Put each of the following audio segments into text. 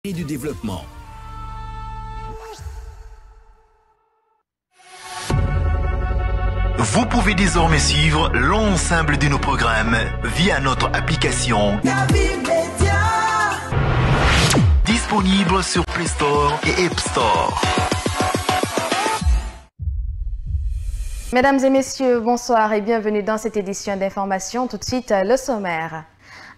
et du développement. Vous pouvez désormais suivre l'ensemble de nos programmes via notre application disponible sur Play Store et App Store. Mesdames et messieurs, bonsoir et bienvenue dans cette édition d'information. Tout de suite, le sommaire.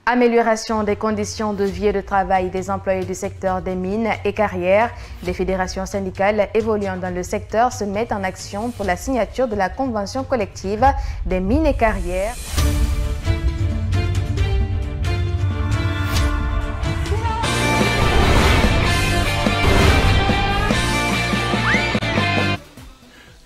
Amélioration des conditions de vie et de travail des employés du secteur des mines et carrières. Des fédérations syndicales évoluant dans le secteur se mettent en action pour la signature de la convention collective des mines et carrières.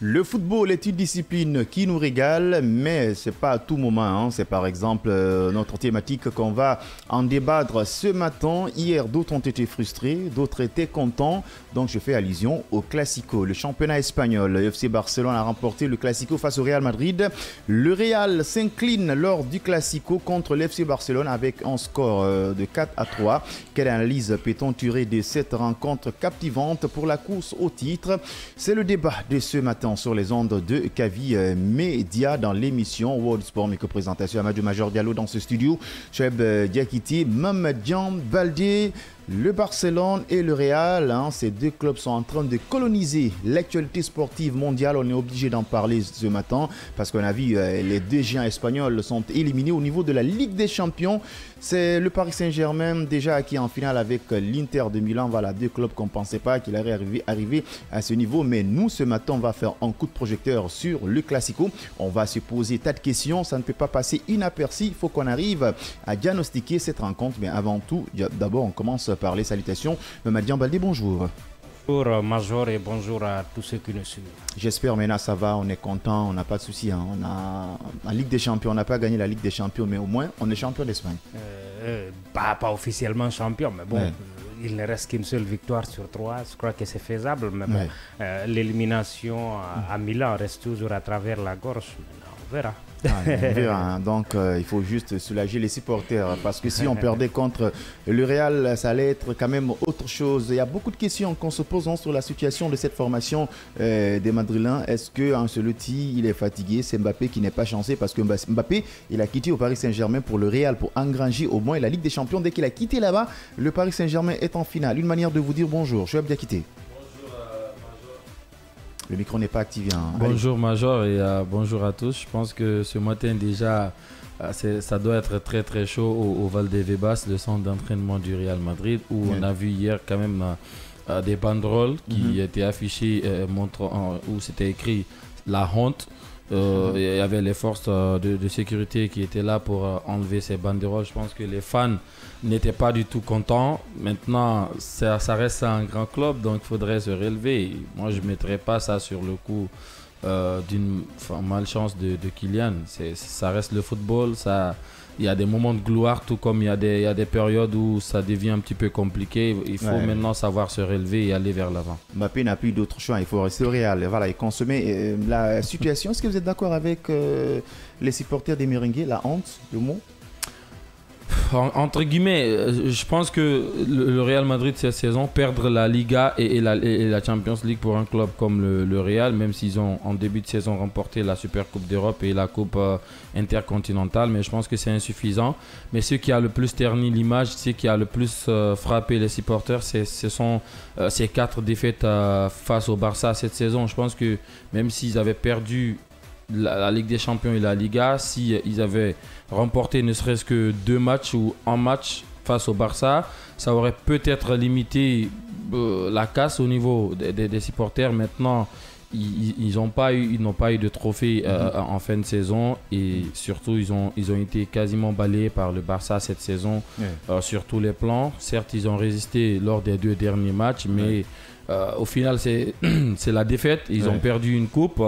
Le football est une discipline qui nous régale, mais ce n'est pas à tout moment. C'est par exemple notre thématique qu'on va en débattre ce matin. Hier, d'autres ont été frustrés, d'autres étaient contents. Donc je fais allusion au Classico. Le championnat espagnol, le FC Barcelone a remporté le Classico face au Real Madrid. Le Real s'incline lors du Classico contre l'FC Barcelone avec un score de 4-3. Quelle analyse peut-on tirer de cette rencontre captivante pour la course au titre? C'est le débat de ce matin sur les ondes de Kavi Média dans l'émission World Sport. Mes co-présentation Amadou Major Diallo dans ce studio. Cheb Diakité, Mamadian Baldé. Le Barcelone et le Real, ces deux clubs sont en train de coloniser l'actualité sportive mondiale. On est obligé d'en parler ce matin parce qu'on a vu les deux géants espagnols sont éliminés au niveau de la Ligue des Champions. C'est le Paris Saint-Germain déjà qui est en finale avec l'Inter de Milan. Voilà, deux clubs qu'on ne pensait pas qu'il allait arriver à ce niveau. Mais nous, ce matin, on va faire un coup de projecteur sur le Classico. On va se poser tas de questions. Ça ne peut pas passer inaperçu. Il faut qu'on arrive à diagnostiquer cette rencontre. Mais avant tout, d'abord, on commence par les salutations. Mamadian Baldé, bonjour. Bonjour Major et bonjour à tous ceux qui nous suivent. J'espère maintenant ça va, on est content, on n'a pas de soucis. On a en Ligue des Champions, on n'a pas gagné la Ligue des Champions, mais au moins on est champion d'Espagne. Pas officiellement champion, mais bon, il ne reste qu'une seule victoire sur 3. Je crois que c'est faisable, mais bon, l'élimination à Milan reste toujours à travers la gorge. Maintenant, on verra. Donc il faut juste soulager les supporters parce que si on perdait contre le Real, ça allait être quand même autre chose. Il y a beaucoup de questions qu'on se pose sur la situation de cette formation des Madrilènes. Est-ce que Ancelotti il est fatigué? C'est Mbappé qui n'est pas chancé parce que Mbappé il a quitté au Paris Saint-Germain pour le Real pour engranger au moins la Ligue des Champions. Dès qu'il a quitté là-bas, le Paris Saint-Germain est en finale. Une manière de vous dire bonjour. Je vais bien quitter. Le micro n'est pas activé. Bonjour Major et bonjour à tous. Je pense que ce matin déjà, ça doit être très très chaud au Valdebebas, le centre d'entraînement du Real Madrid, où on a vu hier quand même des banderoles qui étaient affichées montrant, où c'était écrit la honte. Il y avait les forces de sécurité qui étaient là pour enlever ces banderoles. Je pense que les fans n'étaient pas du tout contents. Maintenant, ça reste un grand club, donc il faudrait se relever. Moi, je ne mettrais pas ça sur le coup d'une malchance de Kylian. Ça reste le football. Il y a des moments de gloire, tout comme il y a des périodes où ça devient un petit peu compliqué. Il faut maintenant savoir se relever et aller vers l'avant. Mbappé n'a plus d'autre choix, il faut rester au Real. Voilà, et consommer la situation. Est-ce que vous êtes d'accord avec les supporters des Merengues, la honte, le mot? Entre guillemets, je pense que le Real Madrid cette saison, perdre la Liga et la Champions League pour un club comme le Real, même s'ils ont en début de saison remporté la Super Coupe d'Europe et la Coupe intercontinentale, mais je pense que c'est insuffisant. Mais ce qui a le plus terni l'image, ce qui a le plus frappé les supporters, ce sont ces 4 défaites face au Barça cette saison. Je pense que même s'ils avaient perdu la Ligue des Champions et la Liga, si ils avaient remporté ne serait-ce que 2 matchs ou un match face au Barça, ça aurait peut-être limité la casse au niveau des supporters. Maintenant, ils n'ont pas eu de trophée en fin de saison et surtout ils ont été quasiment balayés par le Barça cette saison sur tous les plans. Certes, ils ont résisté lors des 2 derniers matchs, mais au final c'est la défaite. Ils ont perdu une coupe.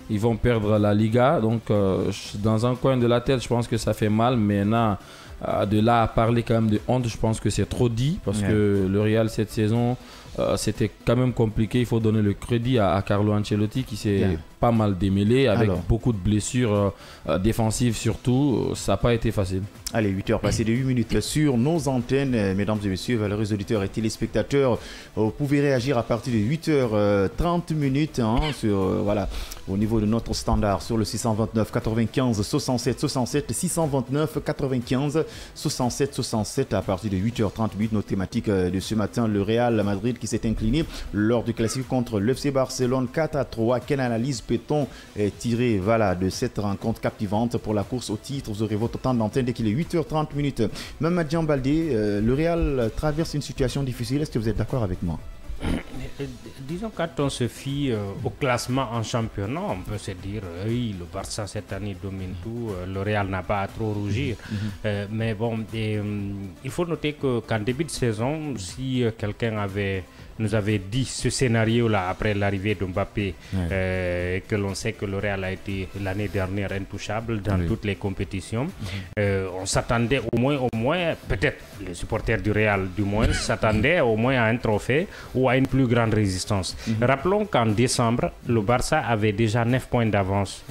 Ils vont perdre la Liga, donc dans un coin de la tête, je pense que ça fait mal. Mais de là à parler quand même de honte, je pense que c'est trop dit parce que le Real cette saison c'était quand même compliqué. Il faut donner le crédit à Carlo Ancelotti qui s'est pas mal démêlé avec beaucoup de blessures défensives surtout. Ça n'a pas été facile. Allez, 8h passées de 8 minutes sur nos antennes. Mesdames et messieurs, valeureux auditeurs et téléspectateurs, vous pouvez réagir à partir de 8h30 minutes sur, voilà, au niveau de notre standard sur le 629 95 67 67, 629 95 67 67 à partir de 8h30 minutes. Notre thématique de ce matin, le Real Madrid qui s'est incliné lors du classique contre l'FC Barcelone 4-3. Quelle analyse peut-on tirer de cette rencontre captivante pour la course au titre? Vous aurez votre temps d'antenne dès qu'il est 8h30 minutes. Mamadian Baldé, le Real traverse une situation difficile. Est-ce que vous êtes d'accord avec moi? Disons, quand on se fie au classement en championnat, on peut se dire oui, le Barça cette année domine tout, le Real n'a pas à trop rougir. Mais bon, il faut noter qu'en début de saison, si quelqu'un nous avait dit ce scénario-là après l'arrivée de Mbappé, que l'on sait que le Real a été l'année dernière intouchable dans toutes les compétitions, on s'attendait au moins, peut-être les supporters du Real du moins, s'attendaient au moins à un trophée ou à une plus grande résistance. Rappelons qu'en décembre, le Barça avait déjà 9 points d'avance.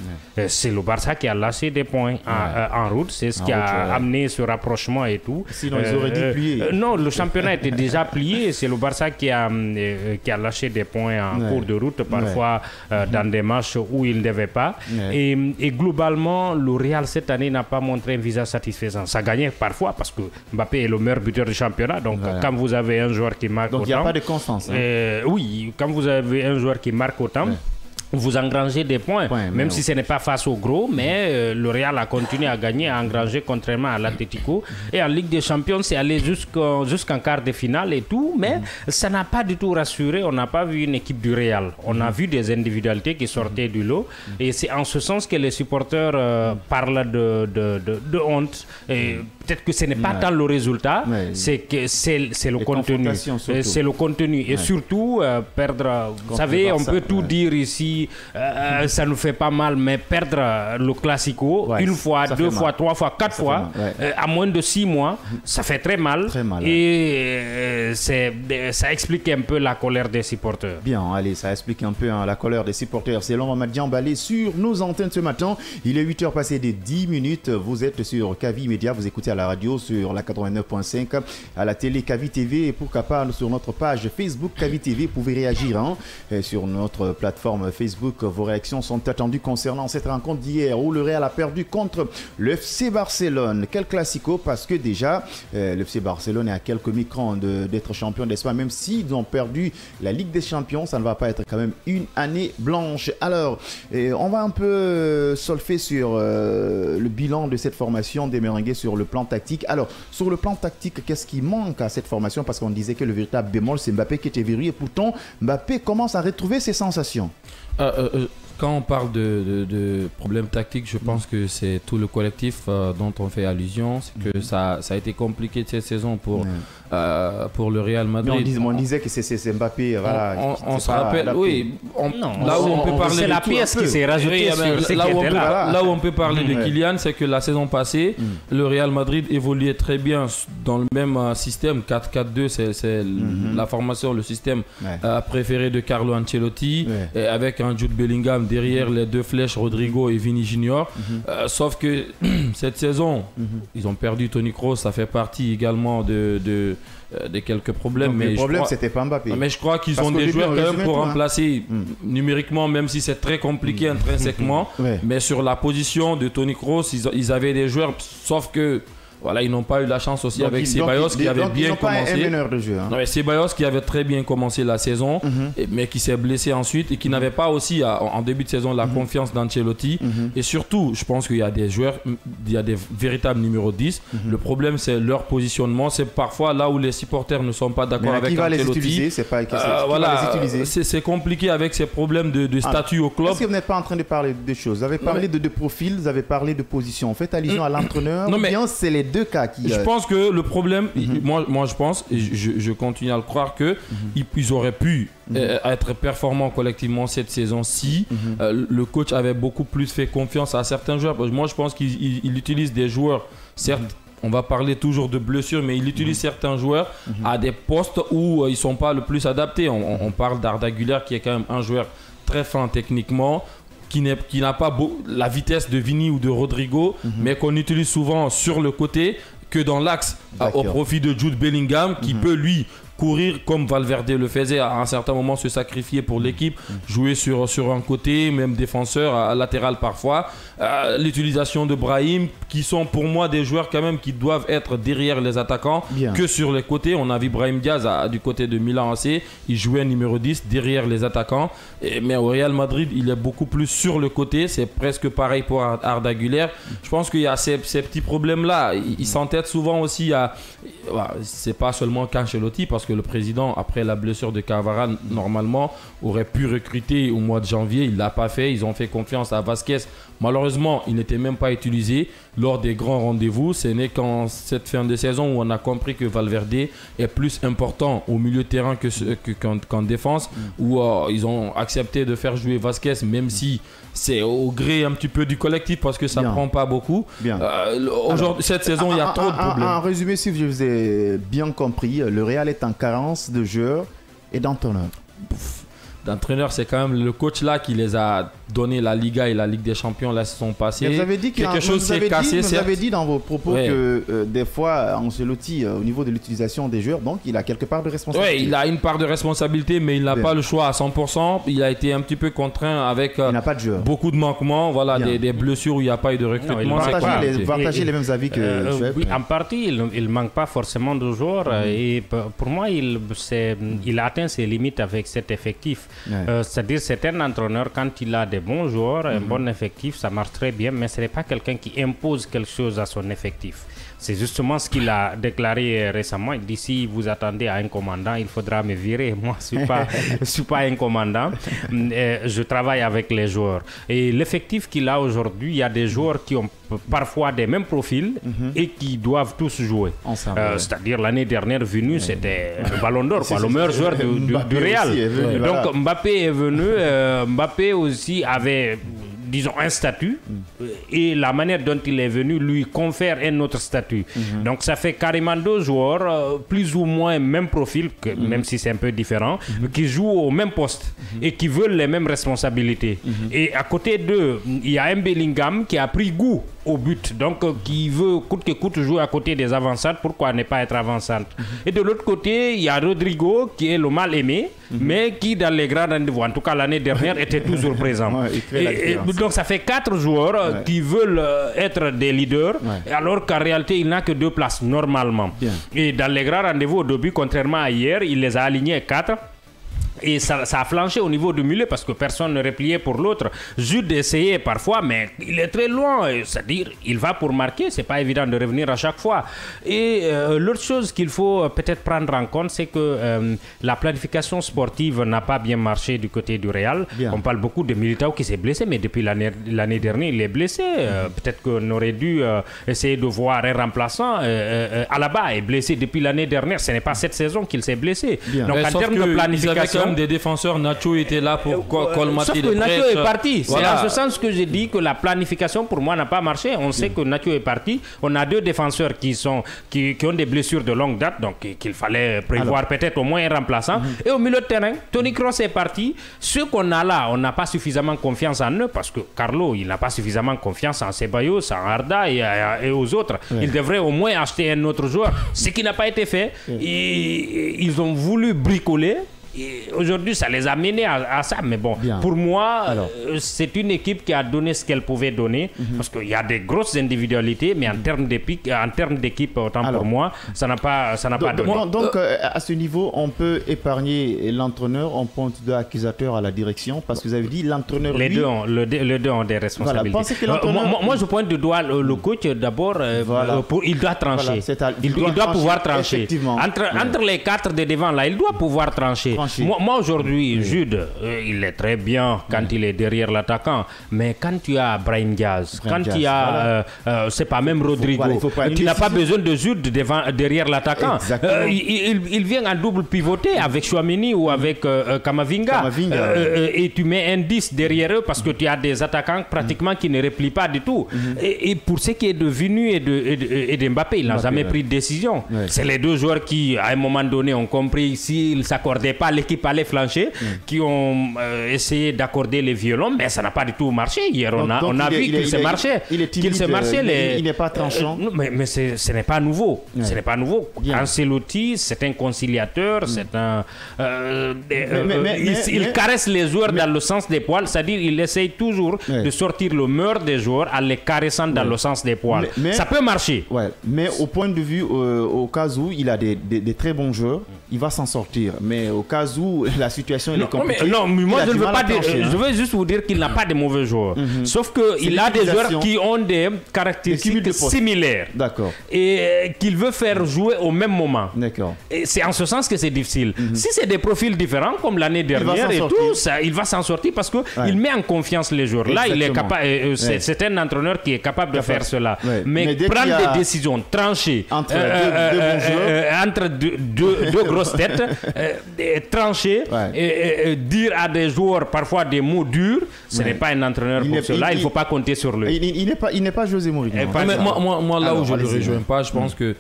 C'est le Barça qui a lâché des points en route, c'est ce qui a amené ce rapprochement et tout. Sinon, ils auraient dû plier. Non, le championnat était déjà plié, c'est le Barça qui a lâché des points en cours de route, parfois dans des matchs où il ne devait pas. Et globalement, le Real cette année n'a pas montré un visage satisfaisant. Ça gagnait parfois parce que Mbappé est le meilleur buteur du championnat. Donc, quand vous avez un joueur qui marque autant... Donc, il n'y a pas de constance. Oui, quand vous avez un joueur qui marque autant... Vous engrangez des points, même si ce n'est pas face au gros, mais le Real a continué à gagner, à engranger contrairement à l'Atlético. Et en Ligue des Champions, c'est allé jusqu'en quart de finale et tout, mais ça n'a pas du tout rassuré. On n'a pas vu une équipe du Real. On a vu des individualités qui sortaient du lot. Et c'est en ce sens que les supporters parlent de honte. Et peut-être que ce n'est pas tant le résultat, c'est que c'est le contenu. C'est le contenu. Et surtout, perdre... Vous savez, on peut tout dire ici. Ça nous fait pas mal, mais perdre le Classico une fois, deux fois, trois fois, quatre fois, à moins de 6 mois, ça fait très mal. Et ça explique un peu la colère des supporters. Bien, allez, ça explique un peu la colère des supporters. C'est Mamadian Baldé sur nos antennes ce matin. Il est 8h passé de 10 minutes. Vous êtes sur Kavi Média, vous écoutez à la radio sur la 89.5, à la télé Kavi TV et pourquoi pas sur notre page Facebook Kavi TV. Vous pouvez réagir sur notre plateforme Facebook. Vos réactions sont attendues concernant cette rencontre d'hier où le Real a perdu contre le FC Barcelone. Quel classico, parce que déjà le FC Barcelone est à quelques microns d'être champion d'Espagne. Même s'ils ont perdu la Ligue des Champions, ça ne va pas être quand même une année blanche. Alors, on va un peu solfer sur le bilan de cette formation des Merengues sur le plan tactique. Alors, sur le plan tactique, qu'est-ce qui manque à cette formation? Parce qu'on disait que le véritable bémol, c'est Mbappé qui était verrouillé. Pourtant, Mbappé commence à retrouver ses sensations. Quand on parle de problèmes tactiques, je pense que c'est tout le collectif dont on fait allusion. C'est que ça a été compliqué cette saison pour le Real Madrid. On disait que c'est Mbappé. Voilà, on se rappelle, oui. Là où on peut parler c'est la pièce qui s'est rajoutée là où on peut parler de Kylian, c'est que la saison passée, le Real Madrid évoluait très bien dans le même système 4-4-2. C'est la formation, le système préféré de Carlo Ancelotti, avec un Jude Bellingham derrière les deux flèches, Rodrigo et Vini Junior. Sauf que cette saison, ils ont perdu Toni Kroos. Ça fait partie également de quelques problèmes. Donc, mais le problème, c'était pas Mbappé. Mais je crois qu'ils ont des joueurs quand même pour remplacer numériquement, même si c'est très compliqué intrinsèquement. Mais sur la position de Toni Kroos, ils avaient des joueurs, sauf que voilà, ils n'ont pas eu la chance aussi avec Ceballos qui avait bien commencé. Ceballos qui avait très bien commencé la saison, mais qui s'est blessé ensuite et qui n'avait pas aussi en début de saison la confiance d'Ancelotti. Et surtout, je pense qu'il y a des joueurs, il y a des véritables numéros 10. Le problème, c'est leur positionnement. C'est parfois là où les supporters ne sont pas d'accord avec Ancelotti. C'est compliqué avec ces problèmes de statut au club. Est-ce que vous n'êtes pas en train de parler de choses? Vous avez parlé de profil, vous avez parlé de position. Faites allusion à l'entraîneur. Non, mais c'est les deux cas qui... Je pense que le problème, moi je pense, et je continue à le croire, que ils auraient pu être performants collectivement cette saison si le coach avait beaucoup plus fait confiance à certains joueurs. Parce que moi je pense qu'il utilise des joueurs, certes, on va parler toujours de blessures, mais il utilise certains joueurs à des postes où ils ne sont pas le plus adaptés. On parle d'Arda Güler qui est quand même un joueur très fin techniquement, qui n'a pas la vitesse de Vini ou de Rodrigo, mais qu'on utilise souvent sur le côté que dans l'axe, au profit de Jude Bellingham, qui peut lui courir comme Valverde le faisait à un certain moment, se sacrifier pour l'équipe, jouer sur un côté, même défenseur, latéral parfois. L'utilisation de Brahim, qui sont pour moi des joueurs quand même qui doivent être derrière les attaquants que sur les côtés. On a vu Brahim Diaz du côté de Milan AC, il jouait numéro 10 derrière les attaquants. Mais au Real Madrid, il est beaucoup plus sur le côté. C'est presque pareil pour Arda Güler. Je pense qu'il y a ces petits problèmes-là. Il s'entête souvent aussi à... c'est pas seulement qu'Ancelotti, parce que le président, après la blessure de Cavara, normalement, aurait pu recruter au mois de janvier. Il ne l'a pas fait. Ils ont fait confiance à Vasquez. Malheureusement, il n'était même pas utilisé lors des grands rendez-vous. Ce n'est qu'en cette fin de saison où on a compris que Valverde est plus important au milieu de terrain qu'en défense, où ils ont accepté de faire jouer Vasquez, même si c'est au gré un petit peu du collectif, parce que ça ne prend pas beaucoup. Aujourd'hui, cette saison, il y a trop de problèmes. En résumé, si je vous ai bien compris, le Real est en carence de joueurs et d'entraîneurs. D'entraîneur, c'est quand même le coach là qui les a donné la Liga et la Ligue des Champions la saison passée. Vous avez dit quelque chose s'est cassé. Vous avez dit dans vos propos que des fois, Ancelotti, au niveau de l'utilisation des joueurs, donc il a quelque part de responsabilité. Oui, il a une part de responsabilité, mais il n'a pas le choix à 100%. Il a été un petit peu contraint avec beaucoup de manquements, voilà, des blessures où il n'y a pas eu de recrutement. Partagez les mêmes avis que oui, en partie, il ne manque pas forcément de joueurs. Et pour moi, il a atteint ses limites avec cet effectif. C'est-à-dire, c'est un entraîneur, quand il a des bons joueurs, un bon effectif, ça marche très bien, mais ce n'est pas quelqu'un qui impose quelque chose à son effectif. C'est justement ce qu'il a déclaré récemment. Il dit, si vous attendez à un commandant, il faudra me virer. Moi, je ne suis pas un commandant. Je travaille avec les joueurs. Et l'effectif qu'il a aujourd'hui, il y a des joueurs qui ont parfois des mêmes profils et qui doivent tous jouer. C'est-à-dire, l'année dernière venue, c'était le Ballon d'Or, le meilleur joueur du Real. Donc, Mbappé est venu. Mbappé aussi avait... disons, un statut, et la manière dont il est venu lui confère un autre statut. Donc ça fait carrément deux joueurs, plus ou moins même profil, même si c'est un peu différent, qui jouent au même poste et qui veulent les mêmes responsabilités. Et à côté d'eux, il y a un Bellingham qui a pris goût au but, donc qui veut coûte que coûte jouer à côté des avançades. Pourquoi ne pas être avançante? Et de l'autre côté, il y a Rodrigo qui est le mal aimé, mais qui dans les grands rendez-vous, en tout cas l'année dernière, était toujours présent. Donc ça fait 4 joueurs qui veulent être des leaders, alors qu'en réalité il n'a que 2 places normalement. Et dans les grands rendez-vous au début, contrairement à hier, il les a alignés 4. Et ça a flanché au niveau du milieu parce que personne ne repliait pour l'autre. Jude essayait parfois, mais il est très loin. C'est-à-dire, il va pour marquer, c'est pas évident de revenir à chaque fois. Et l'autre chose qu'il faut peut-être prendre en compte, c'est que la planification sportive n'a pas bien marché du côté du Real. On parle beaucoup de Militao qui s'est blessé, mais depuis l'année dernière, il est blessé. Peut-être qu'on aurait dû essayer de voir un remplaçant. Alaba est blessé depuis l'année dernière. Ce n'est pas cette saison qu'il s'est blessé. Donc, en termes de planification, des défenseurs, Nacho était là pour colmater les brèches. Nacho est parti. Voilà. C'est en ce sens que j'ai dit que la planification pour moi n'a pas marché. On sait que Nacho est parti. On a 2 défenseurs qui ont des blessures de longue date, donc qu'il fallait prévoir peut-être au moins un remplaçant. Et au milieu de terrain, Toni Kroos est parti. Ceux qu'on a là, on n'a pas suffisamment confiance en eux parce que Carlo, il n'a pas suffisamment confiance en Ceballos, en Arda et aux autres. Il devrait au moins acheter un autre joueur, ce qui n'a pas été fait. Ils ont voulu bricoler. Aujourd'hui, ça les a menés à ça. Mais bon, pour moi, c'est une équipe qui a donné ce qu'elle pouvait donner. Parce qu'il y a des grosses individualités, mais en termes d'équipe, autant pour moi, ça n'a pas donné. Donc, à ce niveau, on peut épargner l'entraîneur en point d'accusateur à la direction. Parce que vous avez dit l'entraîneur. Les deux ont des responsabilités. Moi, je pointe du doigt le coach d'abord. Il doit trancher. Il doit pouvoir trancher. Entre les 4 de devant, là, il doit pouvoir trancher. Moi aujourd'hui, Jude, il est très bien quand il est derrière l'attaquant. Mais quand tu as Brahim Diaz, quand tu as, c'est pas même Rodrigo, tu n'as pas besoin de Jude derrière l'attaquant. Il vient en double pivoté avec Chouameni ou avec Kamavinga. Et tu mets un 10 derrière eux parce que tu as des attaquants pratiquement qui ne replient pas du tout. Et pour ce qui est de Vinu et de Mbappé, il n'a jamais pris de décision. C'est les deux joueurs qui, à un moment donné, ont compris s'ils ne s'accordaient pas, l'équipe allait flancher, qui ont essayé d'accorder les violons, mais ça n'a pas du tout marché. Hier, on a vu qu'il se marchait. Il n'est pas tranchant. Mais ce n'est pas nouveau. Ce n'est pas nouveau. Ancelotti, c'est un conciliateur, c'est un... il caresse les joueurs dans le sens des poils, c'est-à-dire il essaye toujours de sortir le meilleur des joueurs en les caressant dans le sens des poils. Ça peut marcher. Mais au point de vue, au cas où il a des très bons joueurs, il va s'en sortir. Mais au cas où la situation est compliquée... Moi je ne veux pas dire... Je veux juste vous dire qu'il n'a pas de mauvais joueurs. Sauf qu'il a des joueurs qui ont des caractéristiques similaires. D'accord. Et qu'il veut faire jouer au même moment. D'accord. Et c'est en ce sens que c'est difficile. Si c'est des profils différents, comme l'année dernière et tout, il va s'en sortir parce qu'il met en confiance les joueurs. Là, il est capable. C'est un entraîneur qui est capable de faire cela. Mais prendre des décisions tranchées entre deux grosses têtes, trancher, dire à des joueurs parfois des mots durs, ce n'est pas un entraîneur pour cela. Il ne faut pas compter sur lui. Il n'est pas José Mourinho. Moi, là où je ne le rejoins pas, je pense que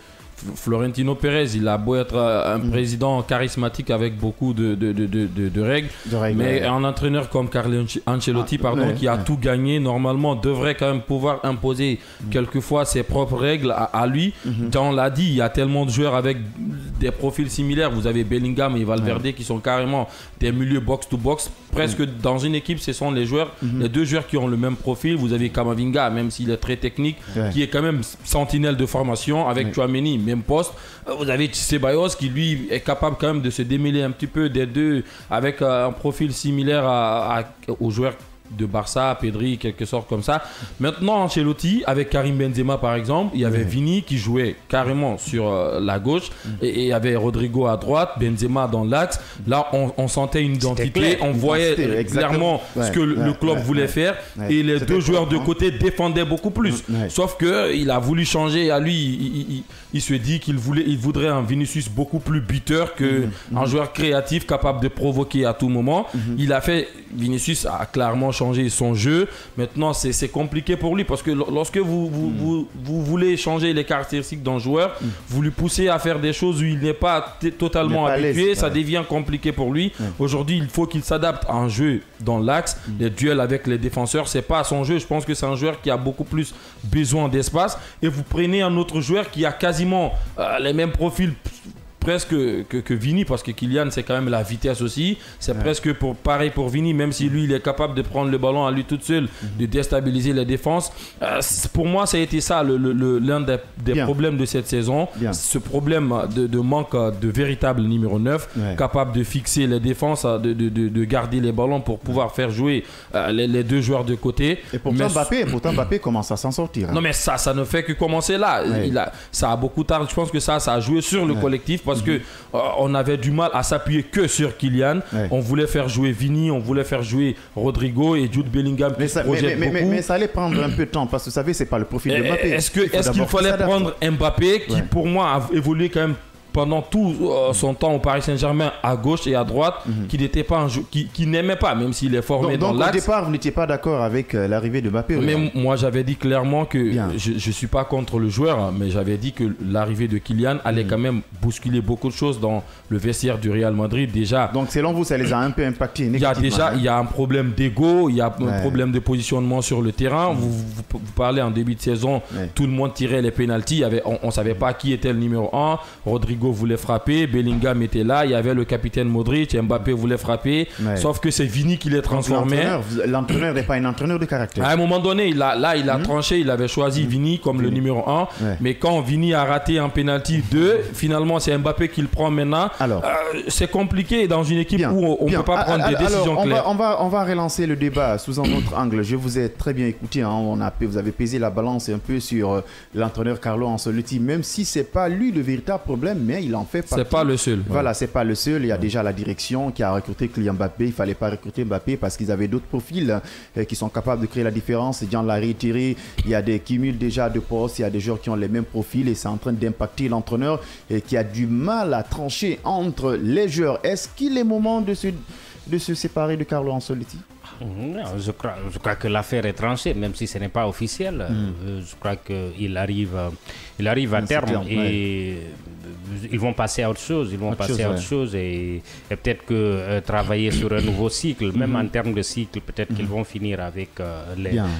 Florentino Pérez, il a beau être un président charismatique avec beaucoup de règles, mais un entraîneur comme Carlo Ancelotti, qui a tout gagné, normalement devrait quand même pouvoir imposer quelquefois ses propres règles à lui. On l'a dit, il y a tellement de joueurs avec des profils similaires. Vous avez Bellingham et Valverde qui sont carrément des milieux box-to-box. Presque dans une équipe, ce sont les joueurs, les deux joueurs qui ont le même profil. Vous avez Kamavinga, même s'il est très technique, qui est quand même sentinelle de formation, avec Chouameni, même poste. Vous avez Ceballos qui lui est capable quand même de se démêler un petit peu des deux avec un profil similaire aux joueurs de Barça, Pedri, quelque sorte comme ça. Maintenant, Ancelotti, avec Karim Benzema par exemple, il y avait Vini qui jouait carrément sur la gauche et il y avait Rodrigo à droite, Benzema dans l'axe. Là, on sentait une identité, on voyait clairement ce que le club voulait faire et les deux joueurs de côté défendaient beaucoup plus. Sauf qu'il a voulu changer. À lui, il se dit qu'il voudrait un Vinicius beaucoup plus buteur qu'un joueur créatif capable de provoquer à tout moment. Il a fait, Vinicius a clairement changer son jeu. Maintenant, c'est compliqué pour lui parce que lorsque vous voulez changer les caractéristiques d'un joueur, vous lui poussez à faire des choses où il n'est pas totalement habitué, ça devient compliqué pour lui. Aujourd'hui, il faut qu'il s'adapte à un jeu dans l'axe. Les duels avec les défenseurs, c'est pas son jeu. Je pense que c'est un joueur qui a beaucoup plus besoin d'espace. Et vous prenez un autre joueur qui a quasiment les mêmes profils presque que Vini, parce que Kylian c'est quand même la vitesse aussi, c'est presque pareil pour Vini, même si lui il est capable de prendre le ballon à lui tout seul, de déstabiliser les défenses. Pour moi ça a été ça l'un des problèmes de cette saison, ce problème de manque de véritable numéro 9, capable de fixer les défenses, de garder les ballons pour pouvoir faire jouer les deux joueurs de côté. Et pourtant Mbappé commence à s'en sortir. Non mais ça ne fait que commencer là. Ça a beaucoup tardé, je pense que ça a joué sur le collectif parce que on avait du mal à s'appuyer que sur Kylian. On voulait faire jouer Vini, on voulait faire jouer Rodrigo et Jude Bellingham. Mais ça allait prendre un peu de temps parce que vous savez, c'est pas le profil de Mbappé. Est-ce qu'il fallait prendre Mbappé qui pour moi a évolué quand même pendant tout son temps au Paris Saint-Germain à gauche et à droite, qui n'était pas un jeu, qui n'aimait pas, même s'il est formé dans l'axe. Donc au départ, vous n'étiez pas d'accord avec l'arrivée de Mbappé? Mais moi, j'avais dit clairement que je ne suis pas contre le joueur, mais j'avais dit que l'arrivée de Kylian allait quand même bousculer beaucoup de choses dans le vestiaire du Real Madrid. Déjà, donc selon vous, ça les a un peu impactés négativement. Il y a un problème d'ego, il y a un problème de positionnement sur le terrain. Vous parlez en début de saison, tout le monde tirait les pénaltys. On ne savait pas qui était le numéro 1. Rodrigo voulait frapper, Bellingham était là, il y avait le capitaine Modric, Mbappé voulait frapper, sauf que c'est Vini qui l'a transformé. L'entraîneur n'est pas un entraîneur de caractère. À un moment donné, il a tranché, il avait choisi Vini comme le numéro 1, mais quand Vini a raté un penalty 2, finalement c'est Mbappé qui le prend maintenant. C'est compliqué dans une équipe où on ne peut pas prendre des décisions claires. On va relancer le débat sous un autre angle. Je vous ai très bien écouté, vous avez pesé la balance un peu sur l'entraîneur Carlo Ancelotti, même si ce n'est pas lui le véritable problème, mais mais il en fait partie. C'est pas le seul. Voilà, c'est pas le seul. Il y a déjà la direction qui a recruté Kylian Mbappé. Il fallait pas recruter Mbappé parce qu'ils avaient d'autres profils qui sont capables de créer la différence. Jean l'a réitéré. Il y a des cumuls déjà de postes. Il y a des joueurs qui ont les mêmes profils et c'est en train d'impacter l'entraîneur qui a du mal à trancher entre les joueurs. Est-ce qu'il est moment de se séparer de Carlo Ancelotti? Non, je crois que l'affaire est tranchée, même si ce n'est pas officiel. Je crois qu'il arrive à terme et ils vont passer à autre chose. Et peut-être que travailler sur un nouveau cycle, même en termes de cycle, peut-être qu'ils vont finir avec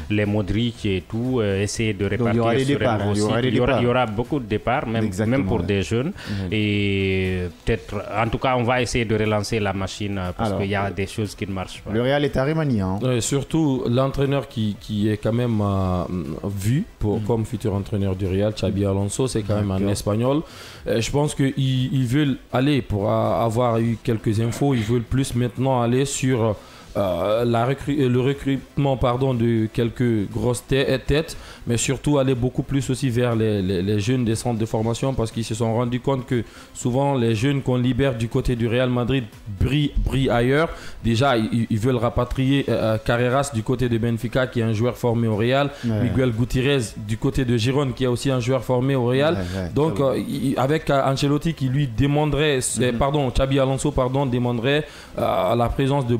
les Modric et tout, essayer de répartir sur un nouveau cycle. Il y aura beaucoup de départs, même pour des jeunes. Et peut-être, en tout cas, on va essayer de relancer la machine parce qu'il y a des choses qui ne marchent pas. Le Real est à remanier. Surtout l'entraîneur qui est quand même vu comme futur entraîneur du Real, Xabi Alonso, c'est quand même un Espagnol. Je pense qu'ils veulent aller, pour avoir eu quelques infos, ils veulent plus maintenant aller sur le recrutement de quelques grosses têtes, mais surtout aller beaucoup plus aussi vers les jeunes des centres de formation, parce qu'ils se sont rendus compte que souvent les jeunes qu'on libère du côté du Real Madrid brillent ailleurs. Déjà, ils veulent rapatrier Carreras du côté de Benfica, qui est un joueur formé au Real, Miguel Gutiérrez du côté de Girone, qui est aussi un joueur formé au Real. Donc avec Ancelotti qui lui demanderait, Xabi Alonso demanderait la présence de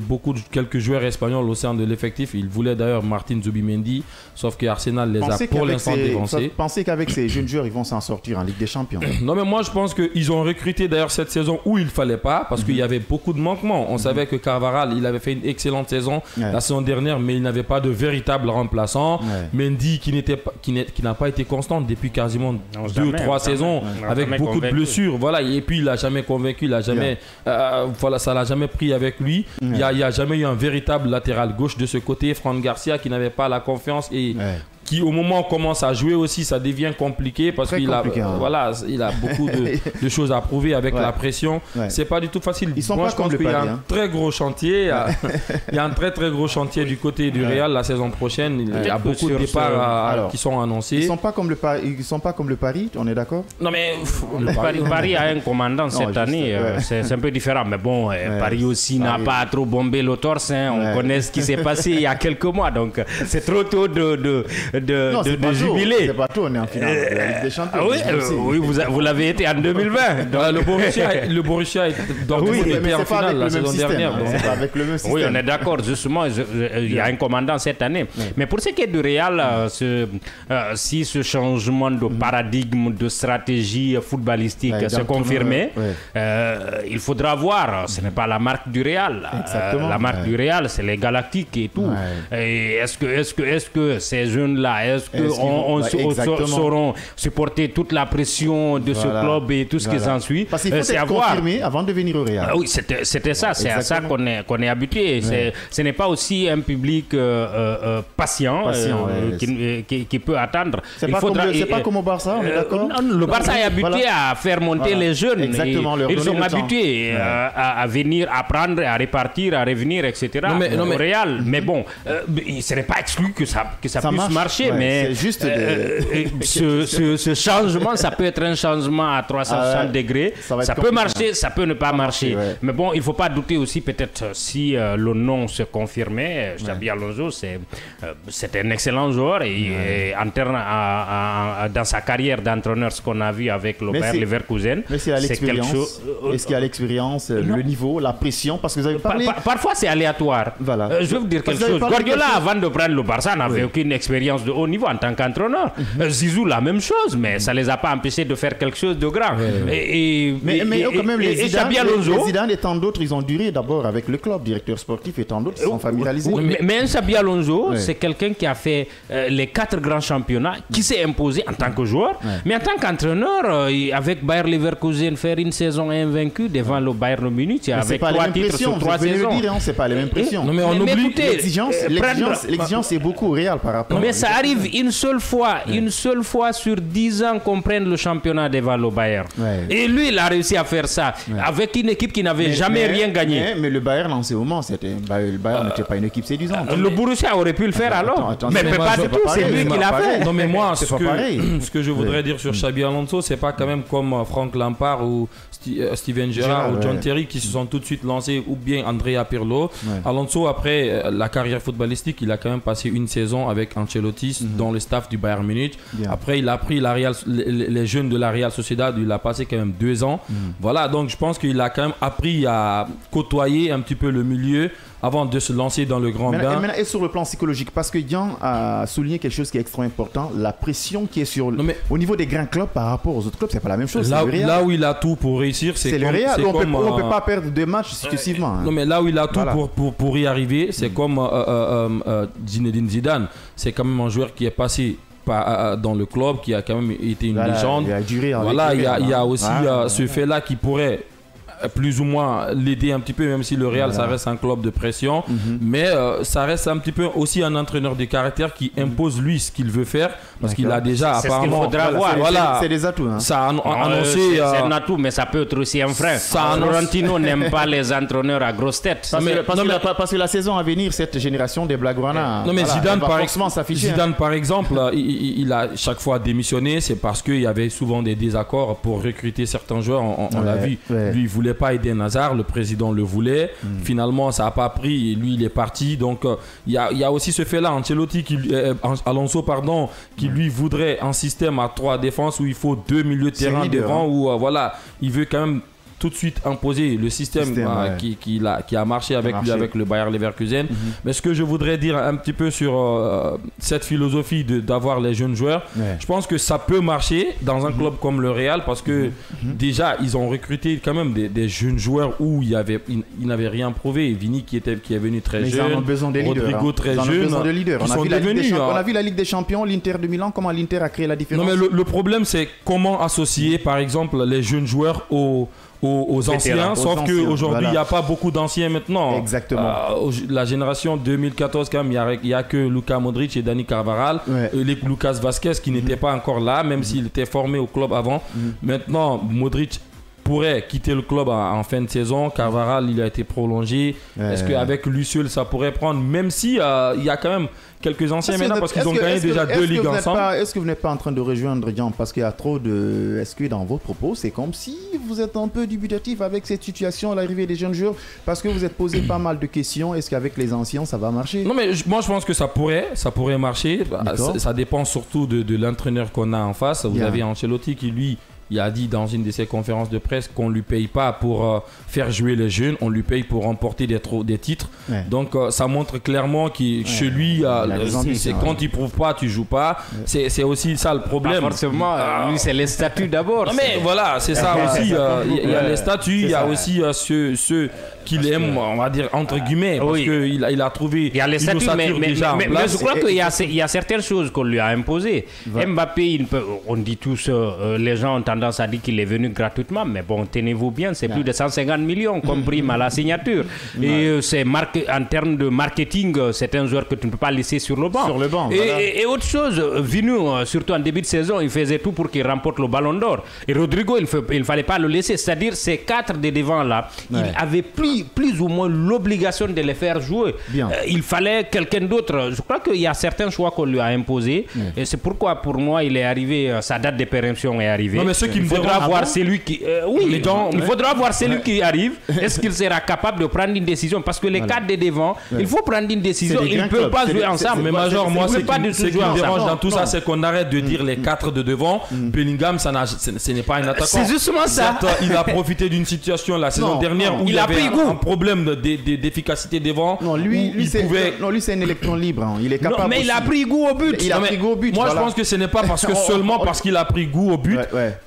quelques joueurs espagnols au sein de l'effectif. Il voulait d'ailleurs Martin Zubimendi, sauf que Arsenal les a pour l'instant dévancés. Pensez qu'avec ces jeunes joueurs, ils vont s'en sortir en Ligue des Champions? Non, mais moi je pense qu'ils ont recruté d'ailleurs cette saison où il ne fallait pas, parce qu'il y avait beaucoup de manquements. On savait que Carvajal, il avait fait une excellente saison la saison dernière, mais il n'avait pas de véritable remplaçant. Mendy qui n'a pas été constant depuis quasiment 2 ou 3 saisons, avec beaucoup de blessures. Voilà. Et puis il n'a jamais convaincu, ça l'a jamais pris avec lui. Il n'y a jamais eu un véritable latéral gauche de ce côté. Fran Garcia qui n'avait pas la confiance et qui au moment où on commence à jouer aussi, ça devient compliqué parce qu'il a beaucoup de choses à prouver avec la pression. C'est pas du tout facile. Ils sont pas comme le Paris. Il y a un très gros chantier. Il y a un très gros chantier du côté du Real la saison prochaine. Il y a beaucoup de départs qui sont annoncés. Ils sont pas comme le Paris, on est d'accord? Non, mais Paris a un commandant cette année. C'est un peu différent. Mais bon, Paris aussi n'a pas trop bombé le torse. On connaît ce qui s'est passé il y a quelques mois. Donc c'est trop tôt de jubiler. C'est pas tôt, on est en finale de la Ligue des Champions. Oui, vous l'avez été en 2020. Donc, le Borussia est en finale la saison dernière. C'est pas avec le même système. Oui, on est d'accord. Justement, il y a un commandant cette année. Mais pour ce qui est du Real, si ce changement de paradigme, de stratégie footballistique se confirmait, il faudra voir. Ce n'est pas la marque du Real. La marque du Real, c'est les Galactiques et tout. Et est-ce que ces jeunes-là, est-ce qu'on sauront supporter toute la pression de ce club et tout ce qui s'ensuit? Parce qu'il faut être confirmé avant de venir au Real. Oui, c'était ça. C'est à ça qu'on est habitué. Ce n'est pas aussi un public patient qui peut attendre. C'est pas comme au Barça, on est d'accord? Le Barça est habitué à faire monter les jeunes. Exactement. Ils sont habitués à venir apprendre, à répartir, à revenir, etc. Au Real. Mais bon, ce n'est pas exclu que ça puisse marcher, mais juste ce changement, ça peut être un changement à 360 degrés. Ça peut marcher, ça peut ne pas marcher. Mais bon, il ne faut pas douter aussi, peut-être, si le nom se confirmait. Xabi Alonso, c'est un excellent joueur et dans sa carrière d'entraîneur, ce qu'on a vu avec le Bayer Leverkusen, c'est quelque chose. Est-ce qu'il y a l'expérience, le niveau, la pression? Parce que vous avez parlé. Parfois, c'est aléatoire. Voilà. Je vais vous dire quelque chose. Guardiola, avant de prendre le Barça, n'avait aucune expérience de haut niveau en tant qu'entraîneur. Zizou, la même chose, mais ça ne les a pas empêchés de faire quelque chose de grand. Mais quand même, les Zidane et tant d'autres, ils ont duré d'abord avec le club, directeur sportif et tant d'autres, ils sont familiarisés. Mais un Xabi Alonso, c'est quelqu'un qui a fait les 4 grands championnats, qui s'est imposé en tant que joueur, mais en tant qu'entraîneur, avec Bayer Leverkusen, faire une saison invaincue devant le Bayern Munich, avec 3 titres sur 3 saisons. C'est pas les mêmes pressions. Non, mais on oublie l'exigence est beaucoup au Real par rapport. Mais ça arrive une seule fois sur 10 ans qu'on prenne le championnat devant le Bayern. Et lui, il a réussi à faire ça avec une équipe qui n'avait jamais rien gagné. Mais le Bayern, en ce moment, le Bayern n'était pas une équipe séduisante. Le Borussia aurait pu le faire alors. Mais pas du tout, c'est lui qui l'a fait. Non, mais moi, ce que je voudrais dire sur Xabi Alonso, c'est pas quand même comme Frank Lampard ou Steven Gerrard ou John Terry qui se sont tout de suite lancés, ou bien Andrea Pirlo. Alonso, après la carrière footballistique, il a quand même passé une saison avec Ancelotti dans le staff du Bayern Munich. Après, il a pris les jeunes de la Real Sociedad, il a passé quand même 2 ans. Voilà, donc je pense qu'il a quand même appris à côtoyer un petit peu le milieu avant de se lancer dans le grand bain. Et sur le plan psychologique, parce que Yann a souligné quelque chose qui est extrêmement important, la pression qui est au niveau des grands clubs par rapport aux autres clubs, c'est pas la même chose. Là où il a tout pour réussir, c'est le Real. On ne peut pas perdre 2 matchs successivement. Non, mais là où il a tout pour y arriver, c'est comme Zinedine Zidane. C'est quand même un joueur qui est passé dans le club, qui a quand même été une légende. Il a duré. Voilà, il y a aussi ce fait-là qui pourrait plus ou moins l'aider un petit peu, même si le Real ça reste un club de pression, mais ça reste un petit peu aussi un entraîneur de caractère qui impose lui ce qu'il veut faire, parce qu'il a déjà apparemment c'est des atouts, hein. Ça a annoncé c'est un atout, mais ça peut être aussi un frein. Florentino n'aime pas les entraîneurs à grosse tête parce que la saison à venir, cette génération des Blaugrana, non, mais Zidane par exemple, il a chaque fois démissionné, c'est parce qu'il y avait souvent des désaccords pour recruter certains joueurs. On l'a vu, lui il voulait pas Eden Hazard, le président le voulait. Finalement, ça n'a pas pris et lui, il est parti. Donc, il y a aussi ce fait-là. Alonso, qui lui voudrait un système à 3 défenses où il faut 2 milieux de terrain devant, où il veut quand même tout de suite imposer le système qui a marché avec lui, avec le Bayer Leverkusen. Mais ce que je voudrais dire un petit peu sur cette philosophie d'avoir les jeunes joueurs, je pense que ça peut marcher dans un club comme le Real, parce que déjà ils ont recruté quand même des jeunes joueurs où ils n'avaient rien prouvé. Vini qui est venu très jeune, ils ont besoin des Rodrigo très jeune, on a vu la Ligue des Champions, l'Inter de Milan, comment l'Inter a créé la différence. Non, mais le problème, c'est comment associer par exemple les jeunes joueurs aux anciens, sauf qu'aujourd'hui il n'y a pas beaucoup d'anciens maintenant. Exactement. La génération 2014 quand même, il n'y a que Luka Modric et Dani Carvajal, Lucas Vazquez qui n'était pas encore là, même s'il était formé au club avant. Maintenant Modric pourrait quitter le club en fin de saison. Carvajal, il a été prolongé. Est-ce qu'avec lui seul ça pourrait prendre, même si il y a quand même quelques anciens maintenant, parce qu'ils ont gagné déjà 2 ligues ensemble. Est-ce que vous n'êtes pas en train de rejoindre Jean, parce qu'il y a trop de... Est-ce que dans vos propos, c'est comme si vous êtes un peu dubitatif avec cette situation, l'arrivée des jeunes joueurs, parce que vous êtes posé pas mal de questions. Est-ce qu'avec les anciens, ça va marcher? Non, mais moi je pense que ça pourrait marcher. Ça dépend surtout de l'entraîneur qu'on a en face. Vous avez Ancelotti qui, lui, il a dit dans une de ses conférences de presse qu'on ne lui paye pas pour faire jouer les jeunes, on lui paye pour remporter des titres. Donc ça montre clairement que chez lui, c'est quand il ne prouve pas, tu ne joues pas. C'est aussi ça le problème. Pas forcément, lui c'est les statuts d'abord. Non, mais voilà, c'est ça aussi. Il y a les statuts, il y a aussi ceux qu'il aime, on va dire entre guillemets, parce qu'il a trouvé. Il y a les statuts, mais je crois qu'il y a certaines choses qu'on lui a imposées. Mbappé, on dit tous, les gens ont tendance à dire qu'il est venu gratuitement, mais bon, tenez-vous bien, c'est plus de 150 millions comme prime à la signature. Et en termes de marketing, c'est un joueur que tu ne peux pas laisser sur le banc. Et autre chose, Vinu, surtout en début de saison, il faisait tout pour qu'il remporte le Ballon d'Or. Et Rodrigo, il ne fallait pas le laisser. C'est-à-dire, ces 4 de devant là, il avait plus ou moins l'obligation de les faire jouer. Il fallait quelqu'un d'autre. Je crois qu'il y a certains choix qu'on lui a imposés. Et c'est pourquoi, pour moi, il est arrivé, sa date de péremption est arrivée. Non, mais ce qui il faudra voir celui qui... il faudra voir celui qui arrive. Est-ce qu'il sera capable de prendre une décision? Parce que les 4 de devant, il faut prendre une décision. Ils ne peuvent pas jouer ensemble. Mais Major, moi, ce qui me dérange dans tout ça, c'est qu'on arrête de dire les 4 de devant. Bellingham, ce n'est pas un attaquant. C'est justement ça. Il a profité d'une situation la saison dernière où il avait un problème d'efficacité devant. Non, lui c'est un électron libre. Il est capable. Non, mais il a pris goût au but. Moi, je pense que ce n'est pas seulement parce qu'il a pris goût au but.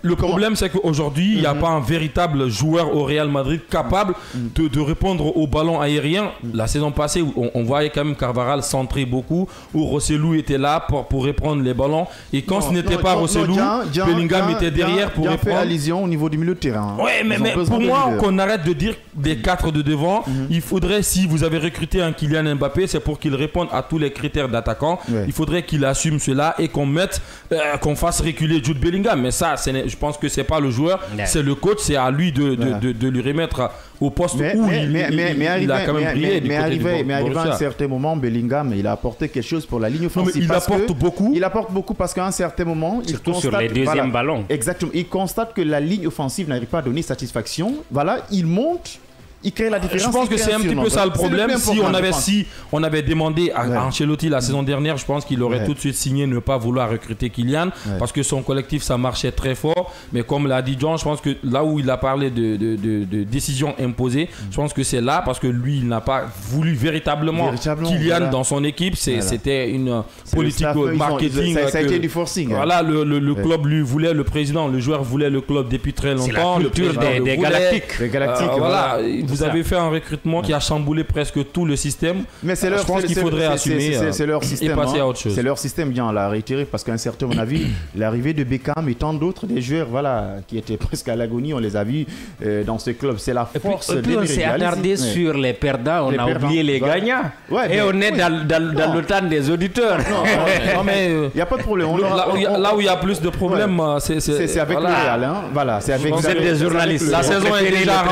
Le problème, c'est qu'aujourd'hui, il n'y a pas un véritable joueur au Real Madrid capable de répondre au ballon aérien. La saison passée, on voyait quand même Carvajal centrer beaucoup, où Rossellou était là pour reprendre les ballons. Et quand ce n'était pas Rossellou, Bellingham était derrière pour répondre. Il y a fait allusion au niveau du milieu de terrain. Oui, mais pour moi, qu'on arrête de dire des 4 de devant. Il faudrait, si vous avez recruté un Kylian Mbappé, c'est pour qu'il réponde à tous les critères d'attaquant. Il faudrait qu'il assume cela et qu'on fasse reculer Jude Bellingham. Mais ça, je pense que c'est pas le joueur, c'est le coach, c'est à lui de lui remettre au poste où il a quand même brillé. Mais arrivé à un certain moment, Bellingham, il a apporté quelque chose pour la ligne offensive. Il apporte beaucoup. Il apporte beaucoup parce qu'à un certain moment, surtout sur les deuxièmes ballons. Exactement. Il constate que la ligne offensive n'arrive pas à donner satisfaction. Voilà, il monte. Il crée la différence. Je pense que c'est un petit peu ça le problème. Si on avait demandé à Ancelotti la saison dernière, je pense qu'il aurait tout de suite signé ne pas vouloir recruter Kylian parce que son collectif, ça marchait très fort. Mais comme l'a dit John, je pense que là où il a parlé de décision imposée, je pense que c'est là parce que lui, il n'a pas voulu véritablement Kylian dans son équipe. C'était une politique marketing. Ça a été du forcing. Voilà, le club lui voulait, le président, le joueur voulait le club depuis très longtemps. C'est la culture des Galactiques. Voilà. Vous avez fait un recrutement qui a chamboulé presque tout le système. Mais c'est leur, je pense qu'il faudrait assumer leur système, et passer à autre chose. C'est leur système, bien, on l'a réitéré parce qu'à un certain moment, on a vu l'arrivée de Beckham et tant d'autres, des joueurs qui étaient presque à l'agonie, on les a vus dans ce club. C'est la force. Et puis on s'est attardé sur les perdants, on a oublié les gagnants. Et on est dans le temps des auditeurs. Non, mais il n'y a pas de problème. Là où il y a plus de problèmes, c'est avec le Real. Voilà, c'est avec des journalistes. La saison est déjà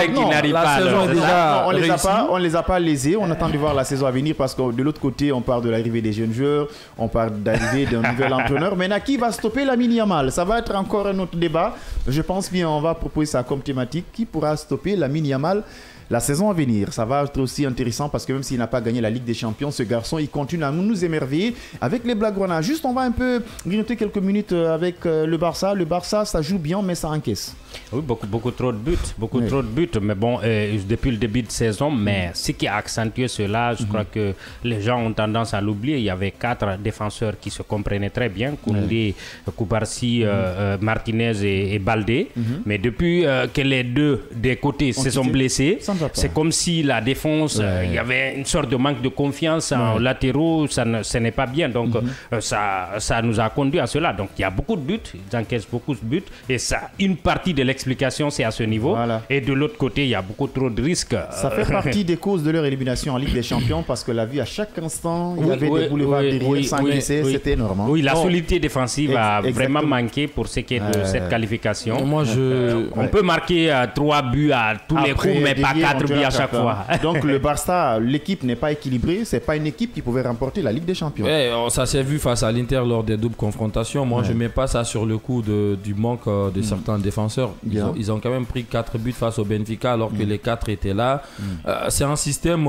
on les a pas lésés. On attend de voir la saison à venir parce que de l'autre côté, on parle de l'arrivée des jeunes joueurs, on parle d'arrivée d'un nouvel entraîneur. Maintenant, qui va stopper Lamine Yamal? Ça va être encore un autre débat. Je pense bien on va proposer ça comme thématique. Qui pourra stopper Lamine Yamal la saison à venir? Ça va être aussi intéressant parce que même s'il n'a pas gagné la Ligue des Champions, ce garçon, il continue à nous émerveiller avec les Blaugrana. Juste, on va un peu grignoter quelques minutes avec le Barça. Le Barça, ça joue bien, mais ça encaisse. Oui, beaucoup trop de buts. Mais bon, depuis le début de saison, mais ce qui a accentué cela, je crois que les gens ont tendance à l'oublier. Il y avait 4 défenseurs qui se comprenaient très bien, Koundé, Koubarsi, Martinez et Baldé. Mais depuis que les deux des côtés se sont blessés, c'est comme si la défense, il y avait une sorte de manque de confiance en latéraux, ce n'est pas bien. Donc ça nous a conduit à cela. Donc il y a beaucoup de buts, ils encaissent beaucoup de buts. Et ça, une partie de l'explication, c'est à ce niveau. Voilà. Et de l'autre côté, il y a beaucoup trop de risques. Ça fait partie des causes de leur élimination en Ligue des Champions parce que la vie à chaque instant, il y avait des boulevards derrière sans glisser, c'était énorme. Oui, la solidité défensive a vraiment manqué pour ce qui est de cette qualification. Moi, on peut marquer 3 buts à tous les coups, mais pas 4 buts à chaque fois. Donc le Barça, l'équipe n'est pas équilibrée. C'est pas une équipe qui pouvait remporter la Ligue des Champions. Ça s'est vu face à l'Inter lors des doubles confrontations. Moi, je mets pas ça sur le coup du manque de certains défenseurs. Ils ont quand même pris 4 buts face au Benfica alors que les 4 étaient là. C'est un système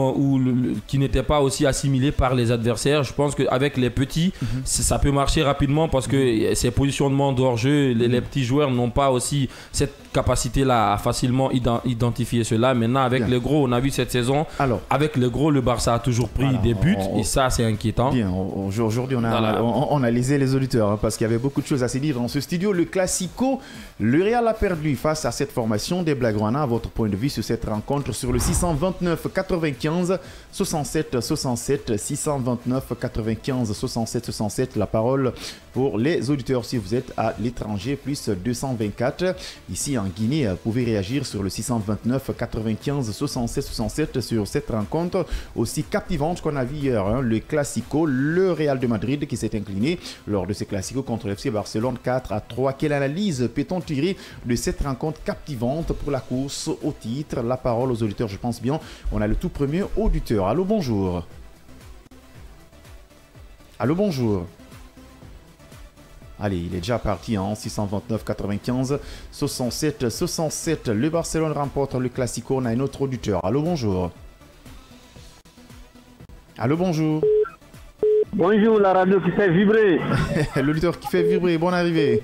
qui n'était pas aussi assimilé par les adversaires. Je pense qu'avec les petits, ça peut marcher rapidement parce que ces positionnements d'hors-jeu, les petits joueurs n'ont pas aussi cette capacité-là à facilement identifier cela. Maintenant, avec les gros, on a vu cette saison, avec les gros, le Barça a toujours pris des buts et ça, c'est inquiétant. Bien, aujourd'hui, on a lésé les auditeurs parce qu'il y avait beaucoup de choses à se dire dans ce studio. Le Classico, le Real a perdu face à cette formation des Blaugrana. Votre point de vue sur cette rencontre sur le 629 95 67 67 629 95 67 67. La parole pour les auditeurs si vous êtes à l'étranger, plus 224. Ici en Guinée, vous pouvez réagir sur le 629 95 67 67 sur cette rencontre aussi captivante qu'on a vu hier. Le Classico, le Real de Madrid qui s'est incliné lors de ce Classico contre le FC Barcelone 4-3. Quelle analyse peut-on tirer de cette rencontre captivante pour la course au titre? La parole aux auditeurs, je pense bien. On a le tout premier auditeur. Allô, bonjour. Allô, bonjour. Allez, il est déjà parti en 629 95 67 67. Le Barcelone remporte le Classico. On a un autre auditeur. Allô, bonjour. Allô, bonjour. Bonjour, la radio qui fait vibrer. L'auditeur qui fait vibrer, bonne arrivée.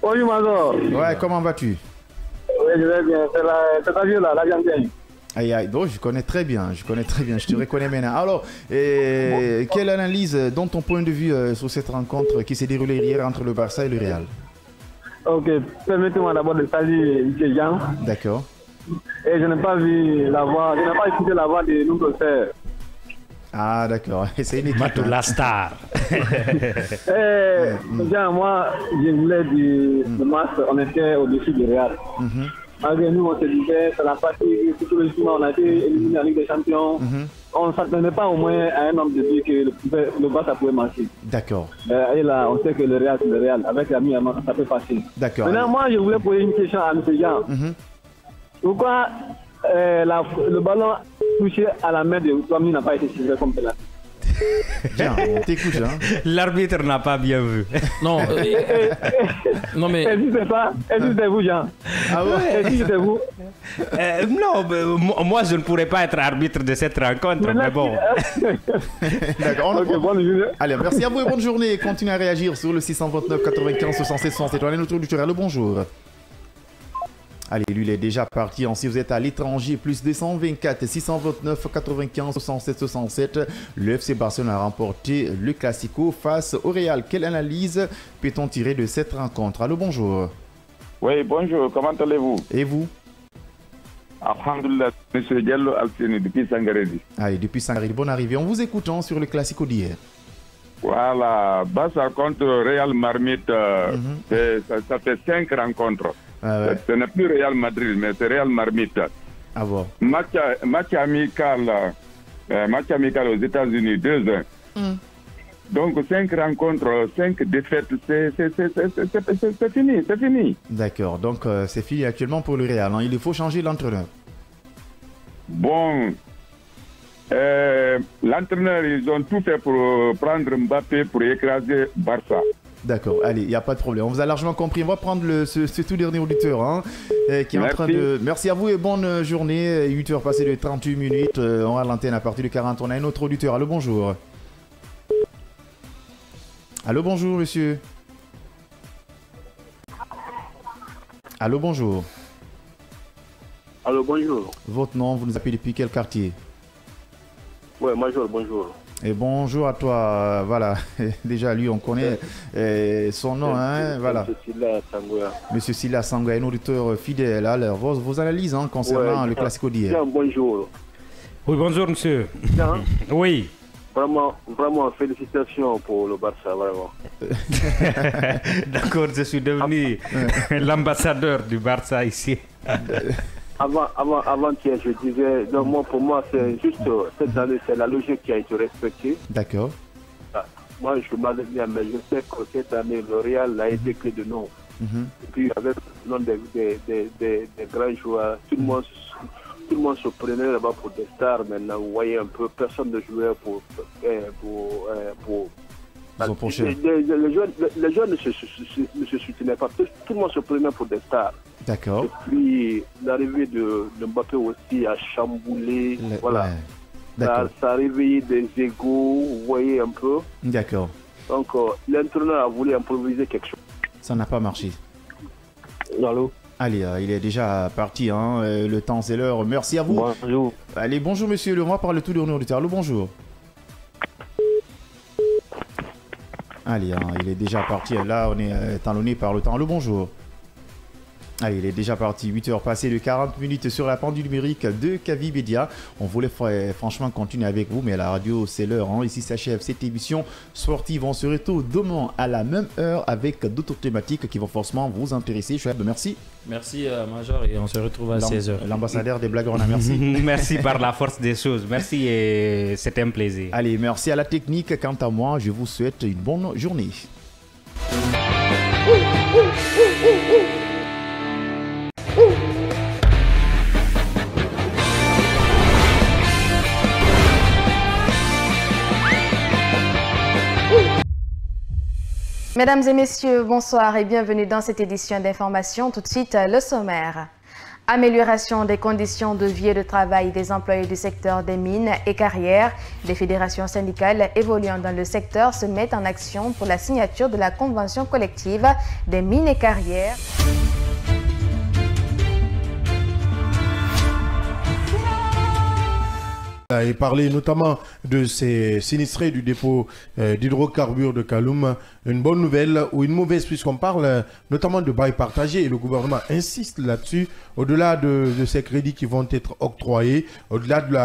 Bonjour, Mazor. Ouais, comment vas-tu? Oui, je vais bien. C'est ta vieux là, l'Argentin. Aïe, donc je connais très bien, je te reconnais maintenant. Alors, quelle analyse, dans ton point de vue, sur cette rencontre qui s'est déroulée hier entre le Barça et le Real? Ok, permettez-moi d'abord de saluer M. Jean. D'accord. Et je n'ai pas vu la voix, je n'ai pas écouté la voix de notre frère. Ah, d'accord. C'est une équipe. Matou la star. Jean, moi, je voulais dire, le match, on était au-dessus du Real. Malgré nous, on se disait, c'est la partie, psychologiquement, on a été éliminé en Ligue des Champions. On ne s'attendait pas au moins à un homme de dire que le Barça pouvait marcher. D'accord. Et là, on sait que le Real, c'est le Real. Avec l'ami, ça peut passer. D'accord. Maintenant, moi, je voulais poser une question à M. Jean. Pourquoi le ballon touché à la main de Ouamini n'a pas été sifflé comme cela? Jean, on t'écoute, hein. L'arbitre n'a pas bien vu. Non, non mais... Est-ce que c'est ça? Est-ce que c'est vous, Jean? Ah ouais? Est-ce que c'est vous? Non, moi je ne pourrais pas être arbitre de cette rencontre, mais bon. D'accord. Ok, bonne journée. Allez, merci à vous et bonne journée. Continuez à réagir sur le 629 95 67 67. On est notre auditeur. Allô, bonjour. Allez, lui, il est déjà parti. Si vous êtes à l'étranger, plus 224 629 95 67 67. Le FC Barcelone a remporté le Classico face au Real. Quelle analyse peut-on tirer de cette rencontre? Allô, bonjour. Oui, bonjour. Comment allez-vous? Et vous? Alhamdulillah, monsieur Diallo Alcini, depuis Sangaredi. Allez, depuis Sangaredi, bonne arrivée. On vous écoute sur le Classico d'hier. Voilà, Barça contre Real Marmite, ça fait 5 rencontres. Ce n'est plus Real Madrid, mais c'est Real Marmite. Ah bon. Match amical aux États-Unis, 2-1. Donc 5 rencontres, 5 défaites, c'est fini, c'est fini. D'accord, donc c'est fini actuellement pour le Real. Il faut changer l'entraîneur. Bon, l'entraîneur, ils ont tout fait pour prendre Mbappé pour écraser Barça. D'accord, allez, il n'y a pas de problème. On vous a largement compris. On va prendre ce tout dernier auditeur qui est en train de... Merci à vous et bonne journée. 8h passées de 38 minutes. On a l'antenne à partir de 40. On a un autre auditeur. Allô, bonjour. Allô, bonjour, monsieur. Allô, bonjour. Allô, bonjour. Votre nom, vous nous appelez depuis quel quartier? Ouais, Major, bonjour. Et bonjour à toi, voilà, déjà lui on connaît son nom, voilà. Monsieur Silla Sangoya, un auditeur fidèle. Alors, vos analyses concernant le Classico d'hier. Bonjour. Oui, bonjour monsieur. Oui. Vraiment, félicitations pour le Barça, vraiment. D'accord, je suis devenu l'ambassadeur du Barça ici. Avant-hier, je disais, donc pour moi, c'est juste cette année, c'est la logique qui a été respectée. D'accord. Moi, je m'adresse bien, mais je sais que cette année, le Real a été clé de nom. Et puis, avec le nom des grands joueurs, tout le monde se prenait là-bas pour des stars. Maintenant, vous voyez un peu, personne ne jouait pour les jeunes ne se soutenaient pas. Tout le monde se prenait pour des stars. D'accord. Et puis l'arrivée de Mbappé aussi a chamboulé. Voilà. Ouais. Ça a réveillé des égos, vous voyez un peu. D'accord. Donc l'entraîneur a voulu improviser quelque chose. Ça n'a pas marché. Allô? Allez, il est déjà parti. Le temps, c'est l'heure. Merci à vous. Bonjour. Allez, bonjour monsieur. On va parler tout dernier auditeur. Allô, bonjour. Allez, il est déjà parti. Là, on est talonné par le temps. Allô, bonjour. Allez, il est déjà parti. 8h passées de 40 minutes sur la pendule numérique de Kavi Media. On voulait franchement continuer avec vous, mais la radio, c'est l'heure. Ici s'achève cette émission sportive. On se retrouve demain à la même heure avec d'autres thématiques qui vont forcément vous intéresser. Chouette, merci. Merci, Major, et on se retrouve à 16h. L'ambassadeur des blagues, on a merci. Merci par la force des choses. Merci et c'était un plaisir. Allez, merci à la technique. Quant à moi, je vous souhaite une bonne journée. Mesdames et messieurs, bonsoir et bienvenue dans cette édition d'information. Tout de suite, le sommaire. Amélioration des conditions de vie et de travail des employés du secteur des mines et carrières. Les fédérations syndicales évoluant dans le secteur se mettent en action pour la signature de la convention collective des mines et carrières. et parler notamment de ces sinistrés du dépôt d'hydrocarbures de Kaloum. Une bonne nouvelle ou une mauvaise, puisqu'on parle notamment de bail partagé et le gouvernement insiste là-dessus, au-delà de ces crédits qui vont être octroyés, au-delà de la